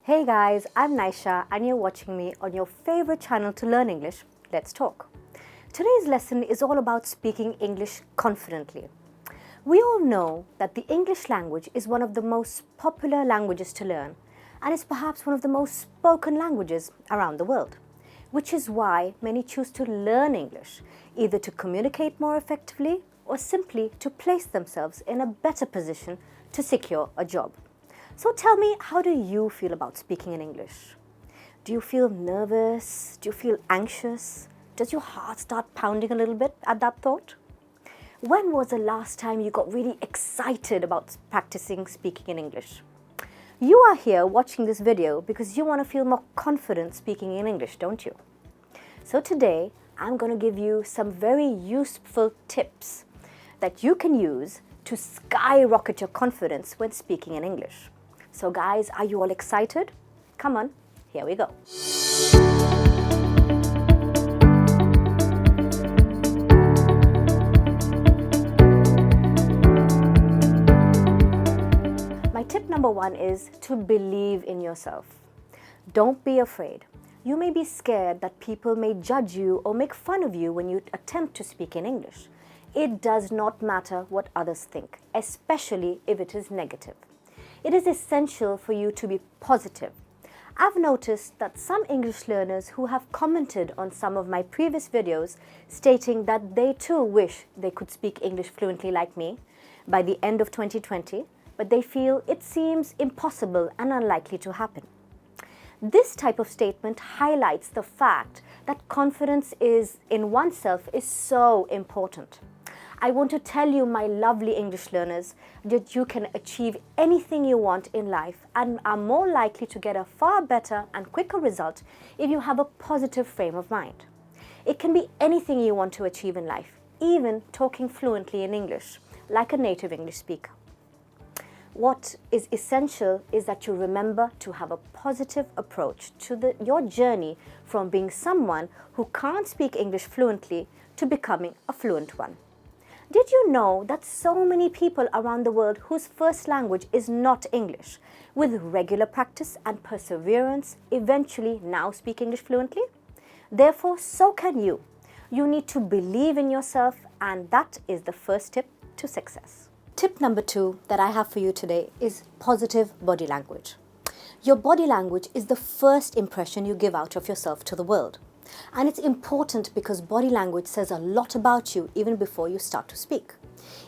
Hey guys, I'm Nysha and you're watching me on your favorite channel to learn English, Let's Talk. Today's lesson is all about speaking English confidently. We all know that the English language is one of the most popular languages to learn and is perhaps one of the most spoken languages around the world, which is why many choose to learn English, either to communicate more effectively or simply to place themselves in a better position to secure a job. So tell me, how do you feel about speaking in English? Do you feel nervous? Do you feel anxious? Does your heart start pounding a little bit at that thought? When was the last time you got really excited about practicing speaking in English? You are here watching this video because you want to feel more confident speaking in English, don't you? So today, I'm going to give you some very useful tips that you can use to skyrocket your confidence when speaking in English. So guys, are you all excited? Come on, here we go. My tip number one is to believe in yourself. Don't be afraid. You may be scared that people may judge you or make fun of you when you attempt to speak in English. It does not matter what others think, especially if it is negative. It is essential for you to be positive. I've noticed that some English learners who have commented on some of my previous videos stating that they too wish they could speak English fluently like me by the end of 2020, but they feel it seems impossible and unlikely to happen. This type of statement highlights the fact that confidence in oneself is so important. I want to tell you, my lovely English learners, that you can achieve anything you want in life and are more likely to get a far better and quicker result if you have a positive frame of mind. It can be anything you want to achieve in life, even talking fluently in English, like a native English speaker. What is essential is that you remember to have a positive approach to your journey from being someone who can't speak English fluently to becoming a fluent one. Did you know that so many people around the world whose first language is not English, with regular practice and perseverance, eventually now speak English fluently? Therefore, so can you. You need to believe in yourself, and that is the first tip to success. Tip number 2 that I have for you today is positive body language. Your body language is the first impression you give out of yourself to the world. And it's important because body language says a lot about you even before you start to speak.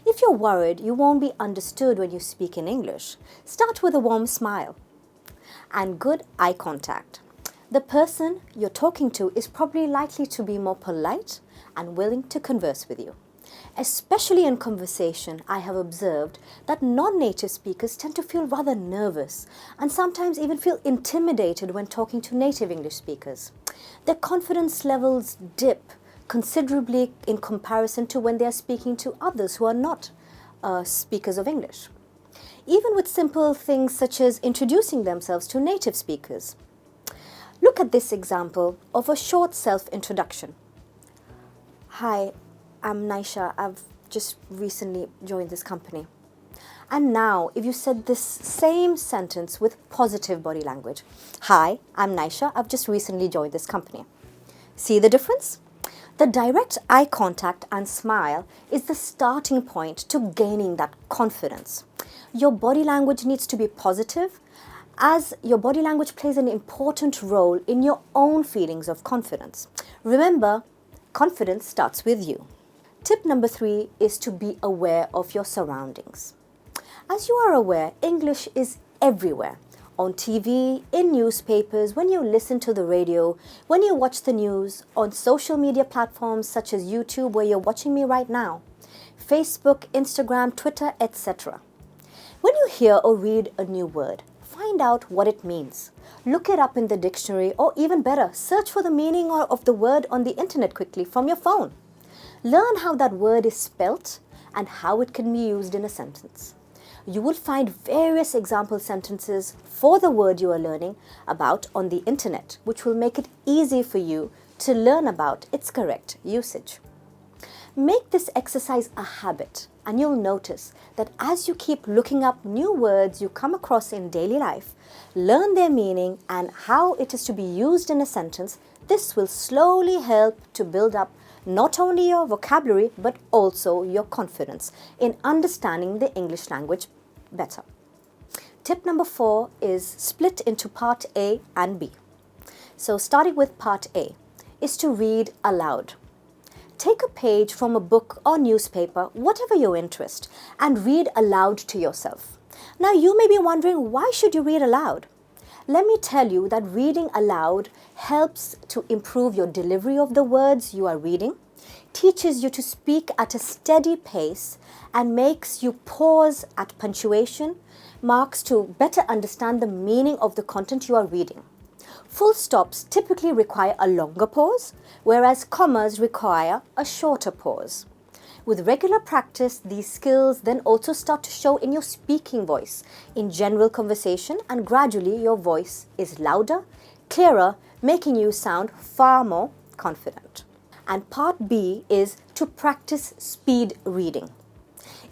If you're worried you won't be understood when you speak in English, start with a warm smile and good eye contact. The person you're talking to is probably likely to be more polite and willing to converse with you. Especially in conversation, I have observed that non-native speakers tend to feel rather nervous and sometimes even feel intimidated when talking to native English speakers. Their confidence levels dip considerably in comparison to when they are speaking to others who are not speakers of English. Even with simple things such as introducing themselves to native speakers. Look at this example of a short self-introduction. Hi, I'm Nysha. I've just recently joined this company. And now, if you said this same sentence with positive body language. Hi, I'm Nysha. I've just recently joined this company. See the difference? The direct eye contact and smile is the starting point to gaining that confidence. Your body language needs to be positive, as your body language plays an important role in your own feelings of confidence. Remember, confidence starts with you. Tip number 3 is to be aware of your surroundings. As you are aware, English is everywhere. On TV, in newspapers, when you listen to the radio, when you watch the news, on social media platforms such as YouTube, where you're watching me right now, Facebook, Instagram, Twitter, etc. When you hear or read a new word, find out what it means. Look it up in the dictionary, or even better, search for the meaning of the word on the internet quickly from your phone. Learn how that word is spelt and how it can be used in a sentence. You will find various example sentences for the word you are learning about on the internet, which will make it easy for you to learn about its correct usage. Make this exercise a habit, and you'll notice that as you keep looking up new words you come across in daily life, learn their meaning and how it is to be used in a sentence, this will slowly help to build up not only your vocabulary but also your confidence in understanding the English language better. Tip number 4 is split into part A and B. So starting with part A is to read aloud. Take a page from a book or newspaper, whatever your interest, and read aloud to yourself. Now you may be wondering, why should you read aloud? Let me tell you that reading aloud helps to improve your delivery of the words you are reading, teaches you to speak at a steady pace, and makes you pause at punctuation marks to better understand the meaning of the content you are reading. Full stops typically require a longer pause, whereas commas require a shorter pause. With regular practice, these skills then also start to show in your speaking voice, in general conversation, and gradually your voice is louder, clearer, making you sound far more confident. And part B is to practice speed reading.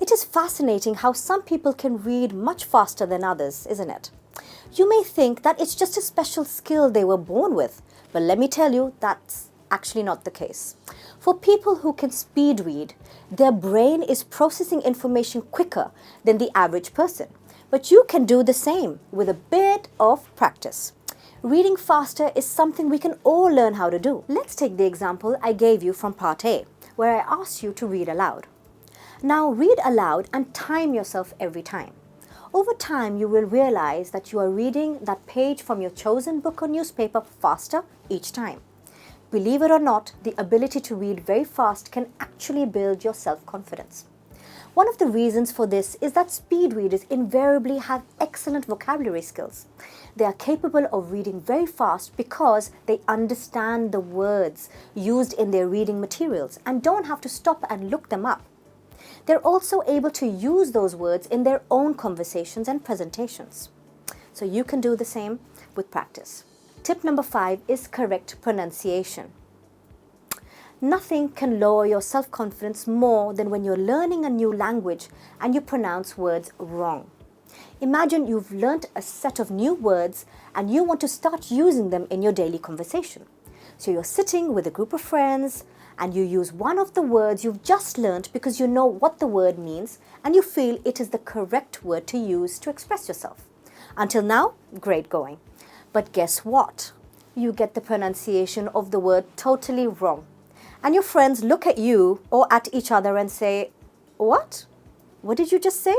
It is fascinating how some people can read much faster than others, isn't it? You may think that it's just a special skill they were born with, but let me tell you, that's actually not the case. For people who can speed read, their brain is processing information quicker than the average person. But you can do the same with a bit of practice. Reading faster is something we can all learn how to do. Let's take the example I gave you from part A, where I asked you to read aloud. Now read aloud and time yourself every time. Over time, you will realize that you are reading that page from your chosen book or newspaper faster each time. Believe it or not, the ability to read very fast can actually build your self-confidence. One of the reasons for this is that speed readers invariably have excellent vocabulary skills. They are capable of reading very fast because they understand the words used in their reading materials and don't have to stop and look them up. They're also able to use those words in their own conversations and presentations. So you can do the same with practice. Tip number 5 is correct pronunciation. Nothing can lower your self-confidence more than when you're learning a new language and you pronounce words wrong. Imagine you've learnt a set of new words and you want to start using them in your daily conversation. So you're sitting with a group of friends and you use one of the words you've just learnt because you know what the word means and you feel it is the correct word to use to express yourself. Until now, great going. But guess what? You get the pronunciation of the word totally wrong. And your friends look at you or at each other and say, "What? What did you just say?"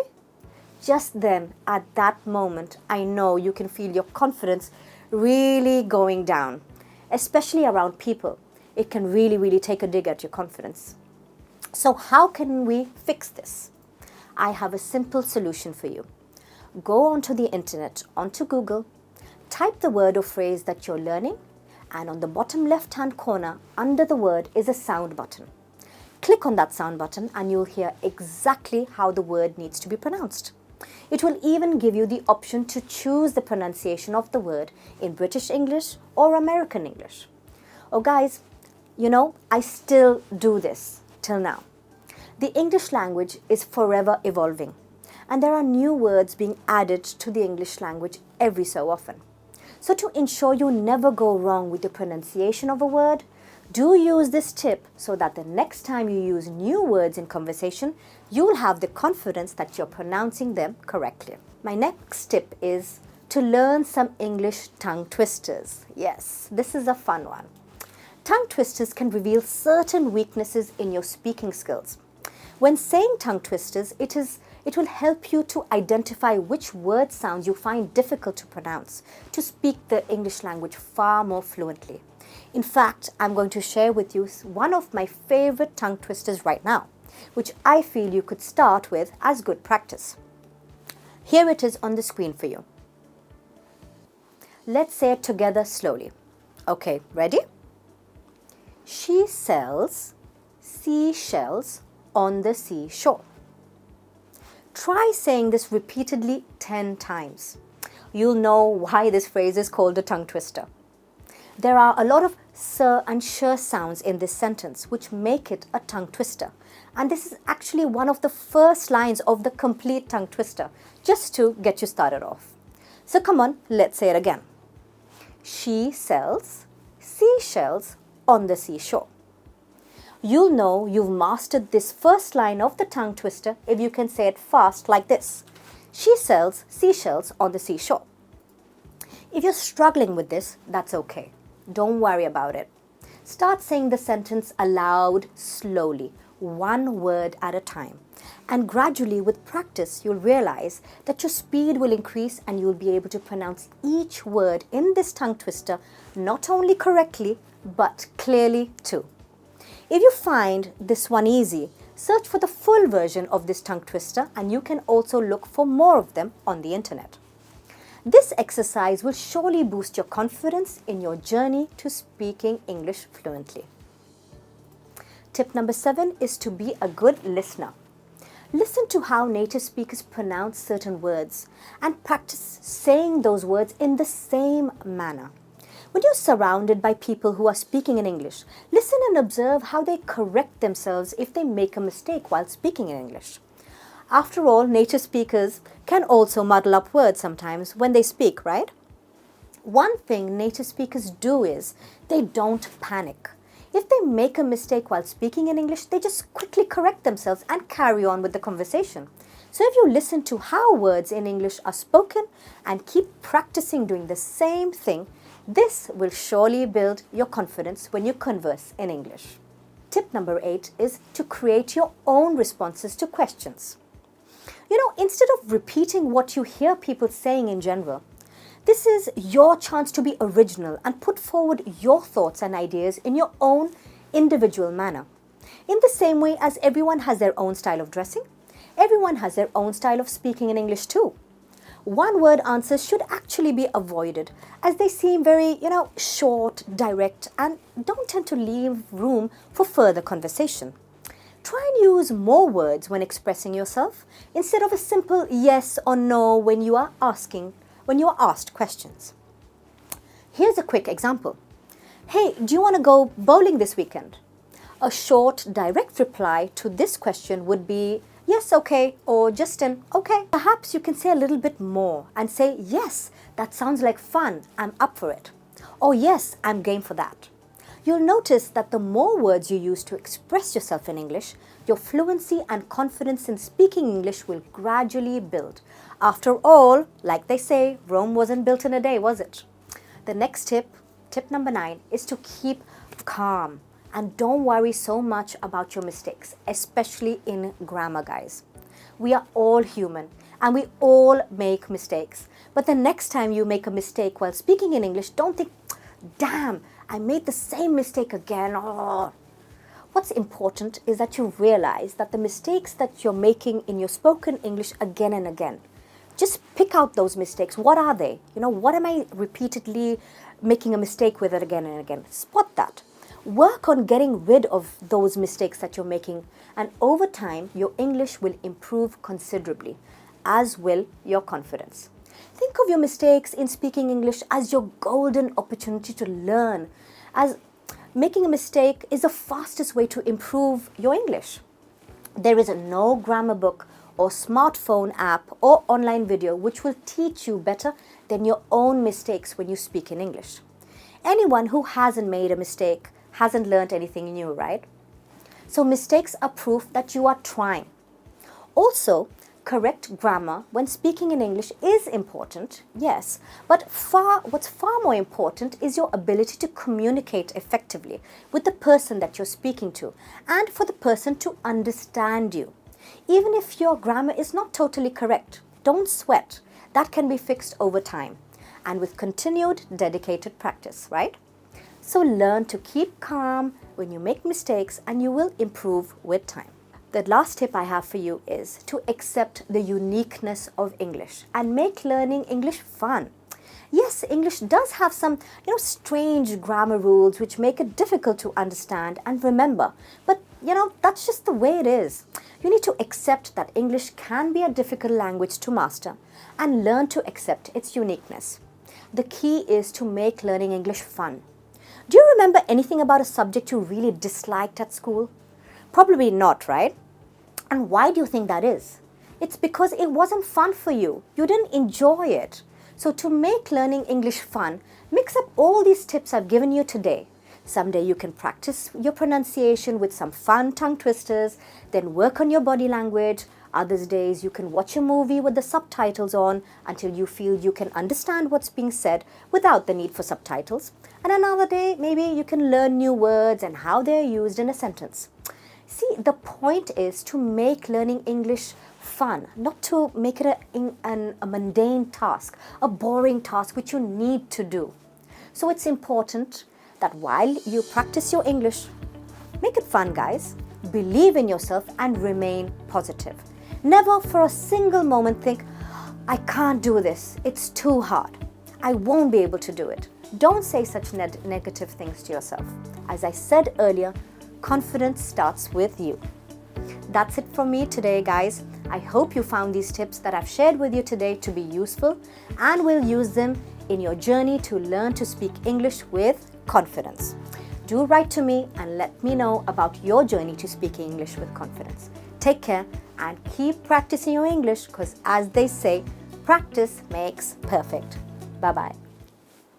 Just then, at that moment, I know you can feel your confidence really going down, especially around people. It can really take a dig at your confidence. So how can we fix this? I have a simple solution for you. Go onto the internet, onto Google, type the word or phrase that you're learning, and on the bottom left-hand corner, under the word is a sound button. Click on that sound button and you'll hear exactly how the word needs to be pronounced. It will even give you the option to choose the pronunciation of the word in British English or American English. Oh guys, you know, I still do this till now. The English language is forever evolving, and there are new words being added to the English language every so often. So to ensure you never go wrong with the pronunciation of a word, do use this tip so that the next time you use new words in conversation, you'll have the confidence that you're pronouncing them correctly. My next tip is to learn some English tongue twisters. Yes, this is a fun one. Tongue twisters can reveal certain weaknesses in your speaking skills. When saying tongue twisters, it will help you to identify which word sounds you find difficult to pronounce, to speak the English language far more fluently. In fact, I'm going to share with you one of my favorite tongue twisters right now, which I feel you could start with as good practice. Here it is on the screen for you. Let's say it together slowly. Okay, ready? She sells seashells on the seashore. Try saying this repeatedly 10 times. You'll know why this phrase is called a tongue twister. There are a lot of sir and sure sounds in this sentence which make it a tongue twister. And this is actually one of the first lines of the complete tongue twister, just to get you started off. So come on, let's say it again. She sells seashells on the seashore. You'll know you've mastered this first line of the tongue twister if you can say it fast like this. She sells seashells on the seashore. If you're struggling with this, that's okay. Don't worry about it. Start saying the sentence aloud slowly, one word at a time. And gradually, with practice, you'll realize that your speed will increase and you'll be able to pronounce each word in this tongue twister not only correctly, but clearly too. If you find this one easy, search for the full version of this tongue twister and you can also look for more of them on the internet. This exercise will surely boost your confidence in your journey to speaking English fluently. Tip number 7 is to be a good listener. Listen to how native speakers pronounce certain words and practice saying those words in the same manner. When you're surrounded by people who are speaking in English, listen and observe how they correct themselves if they make a mistake while speaking in English. After all, native speakers can also muddle up words sometimes when they speak, right? One thing native speakers do is they don't panic. If they make a mistake while speaking in English, they just quickly correct themselves and carry on with the conversation. So if you listen to how words in English are spoken and keep practicing doing the same thing, this will surely build your confidence when you converse in English. Tip number 8 is to create your own responses to questions. Instead of repeating what you hear people saying in general, this is your chance to be original and put forward your thoughts and ideas in your own individual manner. In the same way as everyone has their own style of dressing, everyone has their own style of speaking in English too. One-word answers should actually be avoided as they seem very, short, direct and don't tend to leave room for further conversation. Try and use more words when expressing yourself instead of a simple yes or no when you are asked questions. Here's a quick example. Hey, do you want to go bowling this weekend? A short, direct reply to this question would be yes, okay, or just an okay. Perhaps you can say a little bit more and say, yes, that sounds like fun, I'm up for it. Or yes, I'm game for that. You'll notice that the more words you use to express yourself in English, your fluency and confidence in speaking English will gradually build. After all, like they say, Rome wasn't built in a day, was it? The next tip number 9, is to keep calm. And don't worry so much about your mistakes, especially in grammar, guys. We are all human and we all make mistakes. But the next time you make a mistake while speaking in English, don't think, damn, I made the same mistake again. Oh. What's important is that you realize that the mistakes that you're making in your spoken English again and again, just pick out those mistakes. What are they? What am I repeatedly making a mistake with it again and again? Spot that. Work on getting rid of those mistakes that you're making, and over time, your English will improve considerably, as will your confidence. Think of your mistakes in speaking English as your golden opportunity to learn, as making a mistake is the fastest way to improve your English. There is no grammar book or smartphone app or online video which will teach you better than your own mistakes when you speak in English. Anyone who hasn't made a mistake hasn't learned anything new, right? So mistakes are proof that you are trying. Also, correct grammar when speaking in English is important, yes, but what's far more important is your ability to communicate effectively with the person that you're speaking to and for the person to understand you. Even if your grammar is not totally correct, don't sweat. That can be fixed over time and with continued dedicated practice, right? So learn to keep calm when you make mistakes and you will improve with time. The last tip I have for you is to accept the uniqueness of English and make learning English fun. Yes, English does have some, strange grammar rules which make it difficult to understand and remember. But, that's just the way it is. You need to accept that English can be a difficult language to master and learn to accept its uniqueness. The key is to make learning English fun. Do you remember anything about a subject you really disliked at school? Probably not, right? And why do you think that is? It's because it wasn't fun for you. You didn't enjoy it. So to make learning English fun, mix up all these tips I've given you today. Someday you can practice your pronunciation with some fun tongue twisters, then work on your body language. Other days you can watch a movie with the subtitles on until you feel you can understand what's being said without the need for subtitles. And another day, maybe you can learn new words and how they're used in a sentence. See, the point is to make learning English fun, not to make it a mundane task, a boring task which you need to do. So it's important that while you practice your English, make it fun, guys. Believe in yourself and remain positive. Never for a single moment think, I can't do this, it's too hard, I won't be able to do it. Don't say such negative things to yourself. As I said earlier, confidence starts with you. That's it from me today, guys. I hope you found these tips that I've shared with you today to be useful and will use them in your journey to learn to speak English with confidence. Do write to me and let me know about your journey to speaking English with confidence. Take care and keep practicing your English because, as they say, practice makes perfect. Bye-bye.